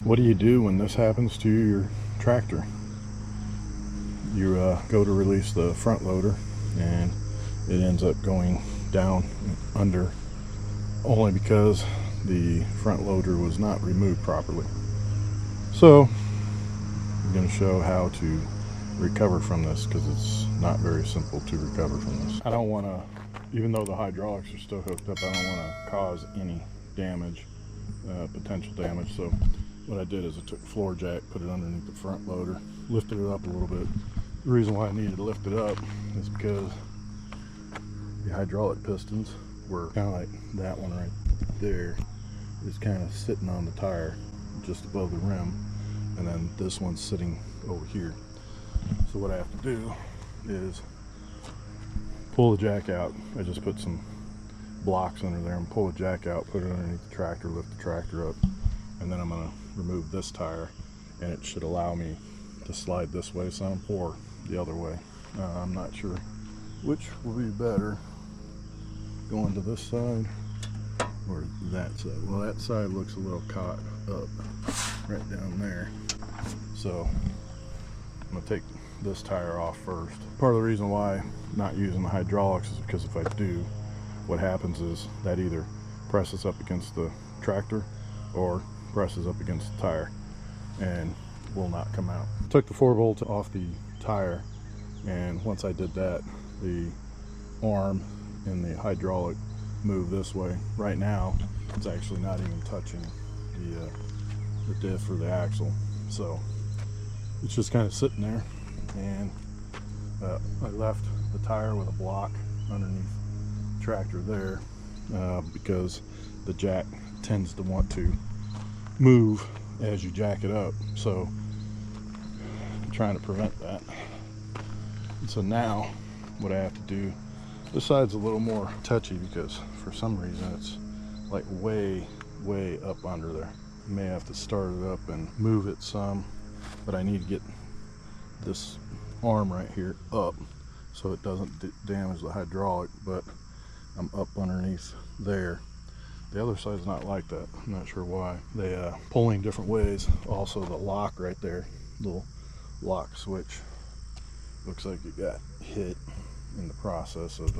What do you do when this happens to your tractor? You go to release the front loader and it ends up going down under only because the front loader was not removed properly. So I'm going to show how to recover from this, because it's not very simple to recover from this. I don't want to, even though the hydraulics are still hooked up, I don't want to cause any damage, potential damage. So what I did is I took a floor jack, put it underneath the front loader, lifted it up a little bit. The reason why I needed to lift it up is because the hydraulic pistons were kind of like that one right there is kind of sitting on the tire just above the rim, and then this one's sitting over here. So what I have to do is pull the jack out. I just put some blocks under there and pull the jack out, put it underneath the tractor, lift the tractor up, and then I'm going to remove this tire, and it should allow me to slide this way, so I don't pour the other way. I'm not sure which will be better, going to this side or that side. Well, that side looks a little caught up right down there, so I'm going to take this tire off first. Part of the reason why I'm not using the hydraulics is because if I do, what happens is that either presses up against the tractor or presses up against the tire and will not come out. Took the 4-bolt off the tire, and once I did that, the arm in the hydraulic moved this way. Right now it's actually not even touching the diff or the axle, so it's just kind of sitting there. And I left the tire with a block underneath the tractor there, because the jack tends to want to move as you jack it up, so I'm trying to prevent that. And so now what I have to do, this side's a little more touchy because for some reason it's like way up under there. I may have to start it up and move it some, but I need to get this arm right here up so it doesn't damage the hydraulic, but I'm up underneath there. The other side's not like that. I'm not sure why. They pulling different ways. Also the lock right there, little lock switch, looks like it got hit in the process of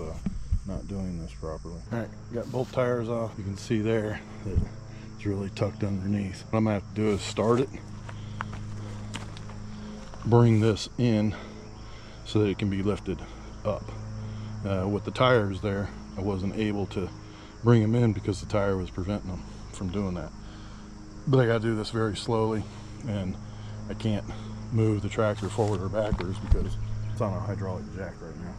not doing this properly. All right, got both tires off. You can see there that it's really tucked underneath. What I'm gonna have to do is start it, bring this in so that it can be lifted up. With the tires there, I wasn't able to bring them in because the tire was preventing them from doing that. But I gotta do this very slowly, and I can't move the tractor forward or backwards because it's on a hydraulic jack right now.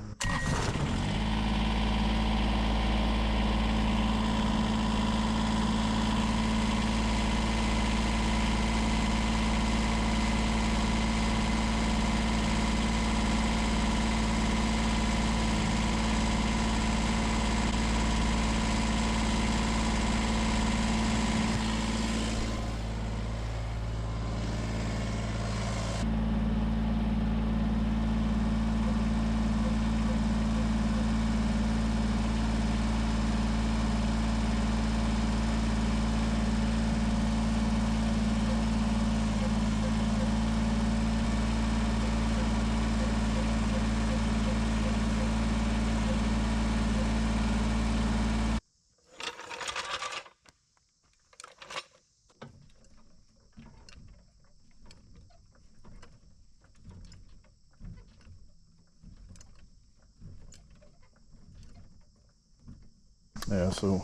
Yeah, so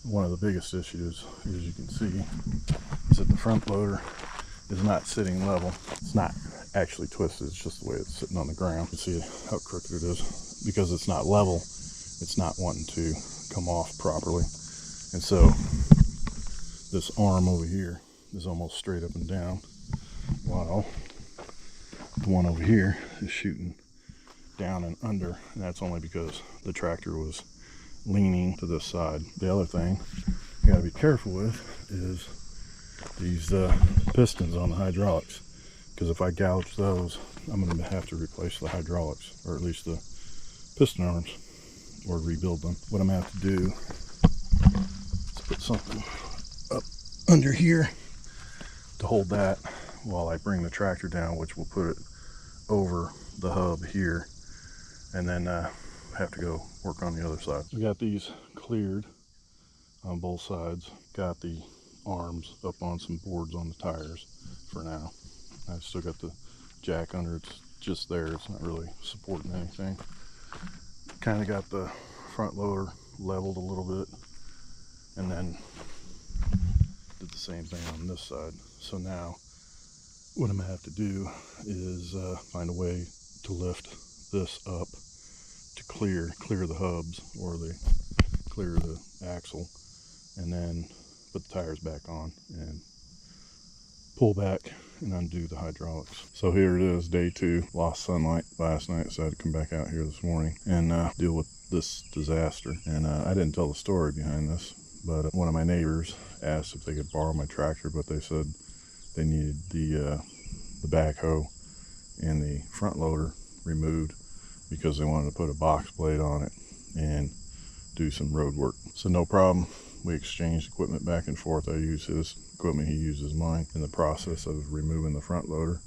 one of the biggest issues, as you can see, is that the front loader is not sitting level. It's not actually twisted, it's just the way it's sitting on the ground. You can see how crooked it is. Because it's not level, it's not wanting to come off properly. And so this arm over here is almost straight up and down, while the one over here is shooting down and under, and that's only because the tractor was leaning to this side. The other thing you gotta be careful with is these pistons on the hydraulics, because if I gouge those, I'm going to have to replace the hydraulics, or at least the piston arms, or rebuild them. What I'm going to have to do is put something up under here to hold that while I bring the tractor down, which will put it over the hub here, and then have to go work on the other side. We got these cleared on both sides. Got the arms up on some boards on the tires for now. I've still got the jack under, it's just there, it's not really supporting anything. Kind of got the front loader leveled a little bit, and then did the same thing on this side. So now what I'm gonna have to do is find a way to lift this up to clear the hubs, or clear the axle, and then put the tires back on and pull back and undo the hydraulics. So here it is, day 2. Lost sunlight last night, so I had to come back out here this morning and deal with this disaster. And I didn't tell the story behind this, but one of my neighbors asked if they could borrow my tractor, but they said they needed the backhoe and the front loader removed because they wanted to put a box blade on it and do some road work. So no problem. We exchanged equipment back and forth. I use his equipment, he uses mine. In the process of removing the front loader,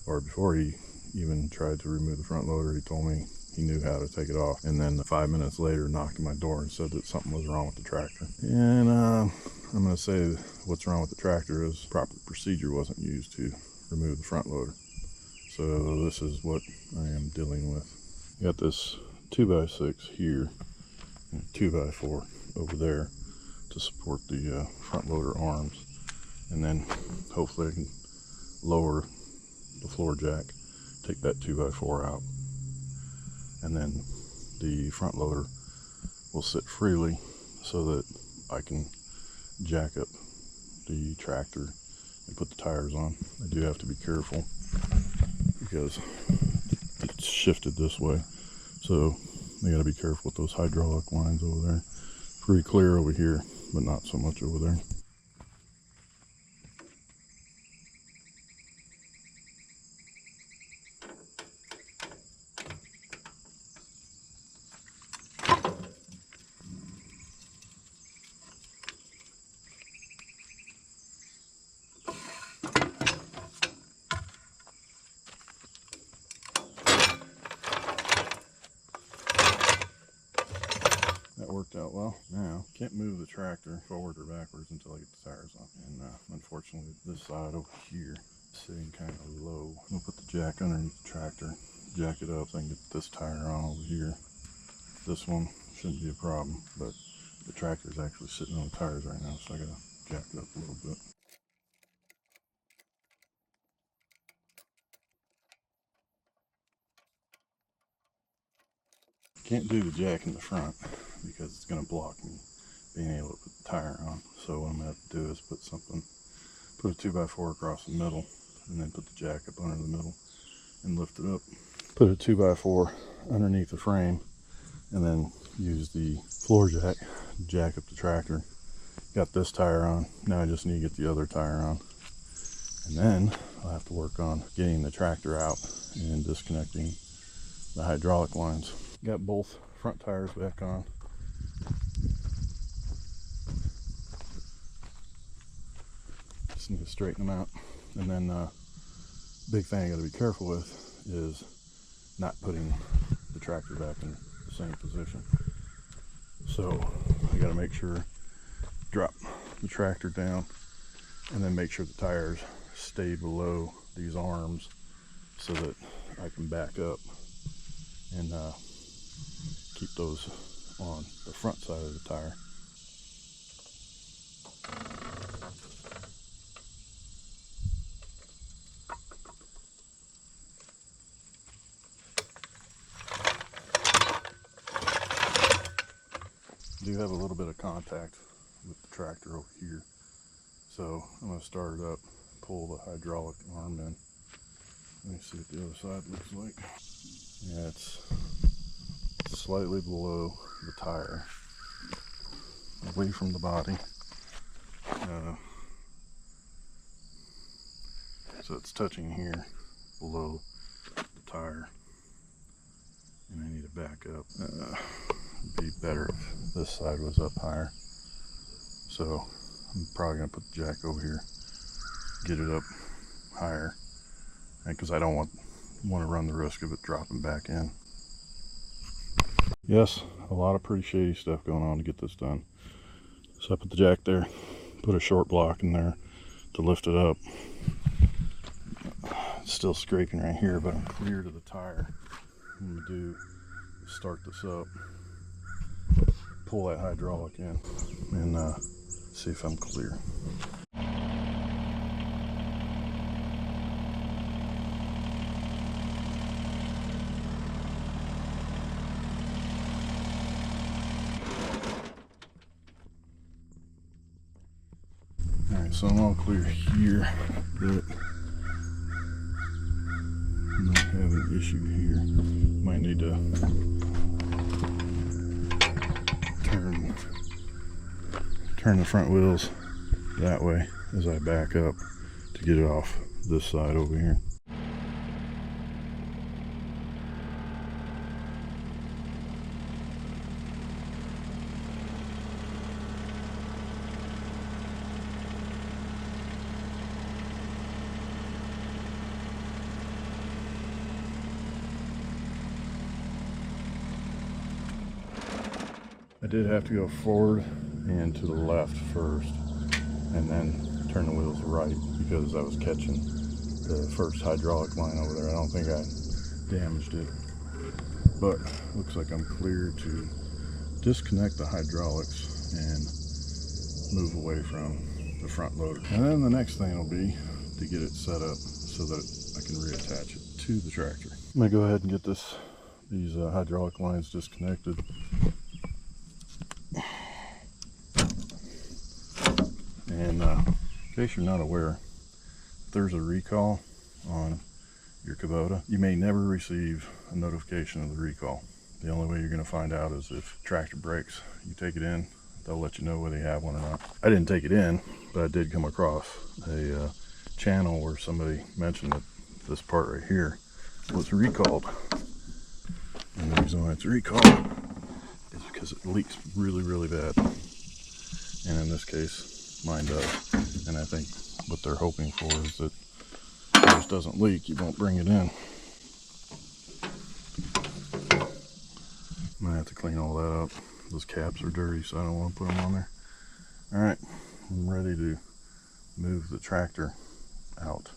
or before he even tried to remove the front loader, he told me he knew how to take it off. And then 5 minutes later, knocked on my door and said that something was wrong with the tractor. And I'm going to say what's wrong with the tractor is proper procedure wasn't used to remove the front loader. So this is what I am dealing with. Got this 2x6 here, and 2x4 over there to support the front loader arms, and then hopefully I can lower the floor jack, take that 2x4 out, and then the front loader will sit freely so that I can jack up the tractor and put the tires on. I do have to be careful because it's shifted this way, so I got to be careful with those hydraulic lines over there. Pretty clear over here, but not so much over there. That worked out well. Now, can't move the tractor forward or backwards until I get the tires on. And unfortunately, this side over here is sitting kind of low. I'll put the jack underneath the tractor, jack it up so I can get this tire on over here. This one shouldn't be a problem, but the tractor is actually sitting on the tires right now, so I gotta jack it up a little bit. Can't do the jack in the front because it's going to block me being able to put the tire on. So what I'm going to have to do is put a 2x4 across the middle, and then put the jack up under the middle and lift it up. Put a 2x4 underneath the frame, and then use the floor jack up the tractor. Got this tire on. Now I just need to get the other tire on. And then I'll have to work on getting the tractor out and disconnecting the hydraulic lines. Got both front tires back on. Just need to straighten them out. And then big thing I got to be careful with is not putting the tractor back in the same position. So I got to make sure, drop the tractor down, and then make sure the tires stay below these arms so that I can back up and keep those on the front side of the tire. I do have a little bit of contact with the tractor over here, so I'm going to start it up, pull the hydraulic arm in. Let me see what the other side looks like. Yeah, it's slightly below the tire, away from the body. So it's touching here below the tire, and I need to back up. It'd be better if this side was up higher. So I'm probably going to put the jack over here get it up higher, because I don't want to run the risk of it dropping back in. Yes, a lot of pretty shady stuff going on to get this done. So I put the jack there, put a short block in there to lift it up. It's still scraping right here, but I'm clear to the tire. What I'm gonna do is start this up, pull that hydraulic in, and see if I'm clear. Alright, so I'm all clear here, but might have an issue here. Might need to turn the front wheels that way as I back up to get it off this side over here. I did have to go forward and to the left first, and then turn the wheels right because I was catching the first hydraulic line over there. I don't think I damaged it, but looks like I'm clear to disconnect the hydraulics and move away from the front loader. And then the next thing will be to get it set up so that I can reattach it to the tractor. I'm gonna go ahead and get these hydraulic lines disconnected. And in case you're not aware, if there's a recall on your Kubota, you may never receive a notification of the recall. The only way you're going to find out is if tractor breaks. You take it in, they'll let you know whether you have one or not. I didn't take it in, but I did come across a channel where somebody mentioned that this part right here was recalled. And the reason why it's recalled is because it leaks really, really bad. And in this case, mine does. And I think what they're hoping for is that if yours doesn't leak, you won't bring it in. I'm gonna have to clean all that up. Those caps are dirty, so I don't want to put them on there. All right, I'm ready to move the tractor out.